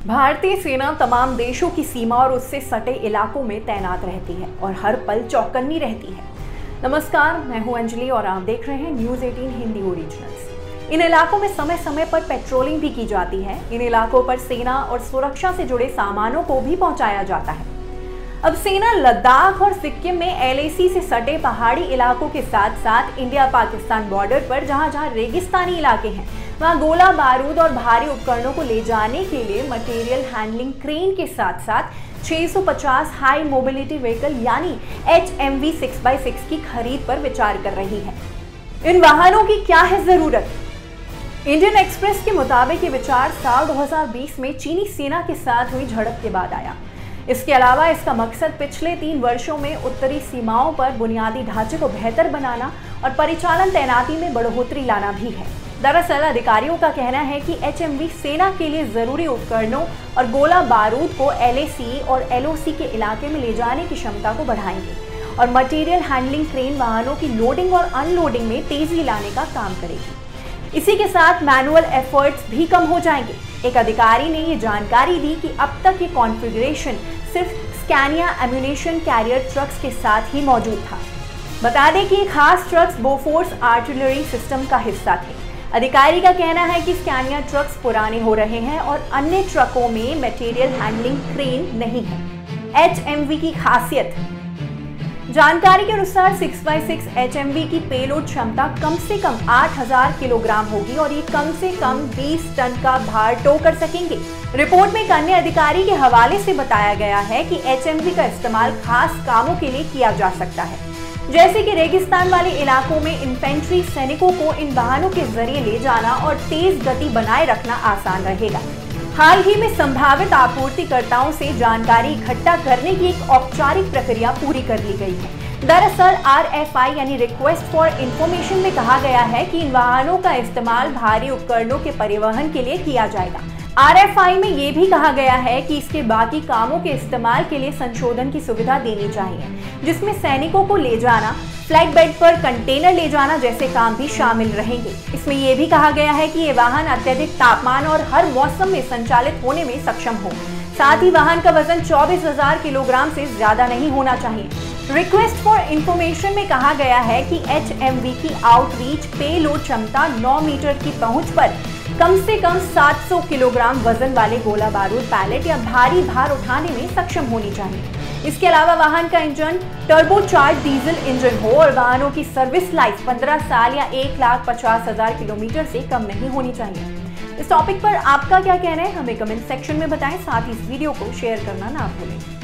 भारतीय सेना तमाम देशों की सीमा और उससे सटे इलाकों में तैनात रहती है और हर पल चौकन्नी रहती है। नमस्कार, मैं हूं अंजलि और आप देख रहे हैं न्यूज़ 18 हिंदी ओरिजिनल्स। इन इलाकों में समय समय पर पेट्रोलिंग भी की जाती है। इन इलाकों पर सेना और सुरक्षा से जुड़े सामानों को भी पहुंचाया जाता है। अब सेना लद्दाख और सिक्किम में LAC से सटे पहाड़ी इलाकों के साथ साथ इंडिया पाकिस्तान बॉर्डर पर जहां रेगिस्तानी इलाके हैं, वहां गोला बारूद और भारी उपकरणों को ले जाने के लिए मटेरियल हैंडलिंग क्रेन के साथ साथ 650 हाई मोबिलिटी व्हीकल यानी HMV 6x6 की खरीद पर विचार कर रही है। इन वाहनों की क्या है जरूरत? इंडियन एक्सप्रेस के मुताबिक ये विचार साल 2020 में चीनी सेना के साथ हुई झड़प के बाद आया। इसके अलावा इसका मकसद पिछले 3 वर्षों में उत्तरी सीमाओं पर बुनियादी ढांचे को बेहतर बनाना और परिचालन तैनाती में बढ़ोतरी लाना भी है। दरअसल अधिकारियों का कहना है कि HMV सेना के लिए जरूरी उपकरणों और गोला बारूद को LAC और LOC के इलाके में ले जाने की क्षमता को बढ़ाएंगे और मटेरियल हैंडलिंग क्रेन वाहनों की लोडिंग और अनलोडिंग में तेजी लाने का काम करेगी। इसी के साथ मैनुअल एफर्ट्स भी कम हो जाएंगे। एक अधिकारी ने ये जानकारी दी कि अब तक ये कॉन्फ़िगरेशन सिर्फ स्कैनिया एम्यूनेशन कैरियर ट्रक्स के साथ ही मौजूद था। बता दें कि ये खास ट्रक्स बोफोर्स आर्टिलरी सिस्टम का हिस्सा थे। अधिकारी का कहना है कि स्कैनिया ट्रक्स पुराने हो रहे हैं और अन्य ट्रकों में मटेरियल हैंडलिंग क्रेन नहीं है। HMV की खासियत, जानकारी के अनुसार 6x6 HMV की पेलोड क्षमता कम से कम 8000 किलोग्राम होगी और ये कम से कम 20 टन का भार टो कर सकेंगे। रिपोर्ट में एक अन्य अधिकारी के हवाले से बताया गया है कि HMV का इस्तेमाल खास कामों के लिए किया जा सकता है, जैसे कि रेगिस्तान वाले इलाकों में इन्फेंट्री सैनिकों को इन वाहनों के जरिए ले जाना और तेज गति बनाए रखना आसान रहेगा। हाल ही में संभावित आपूर्तिकर्ताओं से जानकारी इकट्ठा करने की एक औपचारिक प्रक्रिया पूरी कर ली गई है। दरअसल RFI यानी रिक्वेस्ट फॉर इंफॉर्मेशन में कहा गया है कि इन वाहनों का इस्तेमाल भारी उपकरणों के परिवहन के लिए किया जाएगा। RFI में ये भी कहा गया है कि इसके बाकी कामों के इस्तेमाल के लिए संशोधन की सुविधा देनी चाहिए, जिसमें सैनिकों को ले जाना, फ्लैग बेड पर कंटेनर ले जाना जैसे काम भी शामिल रहेंगे। इसमें यह भी कहा गया है कि ये वाहन अत्यधिक तापमान और हर मौसम में संचालित होने में सक्षम हो। साथ ही वाहन का वजन 24,000 किलोग्राम से ज्यादा नहीं होना चाहिए। रिक्वेस्ट फॉर इंफॉर्मेशन में कहा गया है कि HMV की आउटरीच पेलोड क्षमता 9 मीटर की पहुंच पर कम से कम 700 किलोग्राम वजन वाले गोला बारूद पैलेट या भारी भार उठाने में सक्षम होनी चाहिए। इसके अलावा वाहन का इंजन टर्बोचार्ज डीजल इंजन हो और वाहनों की सर्विस लाइफ 15 साल या 1,50,000 किलोमीटर से कम नहीं होनी चाहिए। इस टॉपिक पर आपका क्या कहना है, हमें कमेंट सेक्शन में बताएं। साथ ही इस वीडियो को शेयर करना ना भूलें।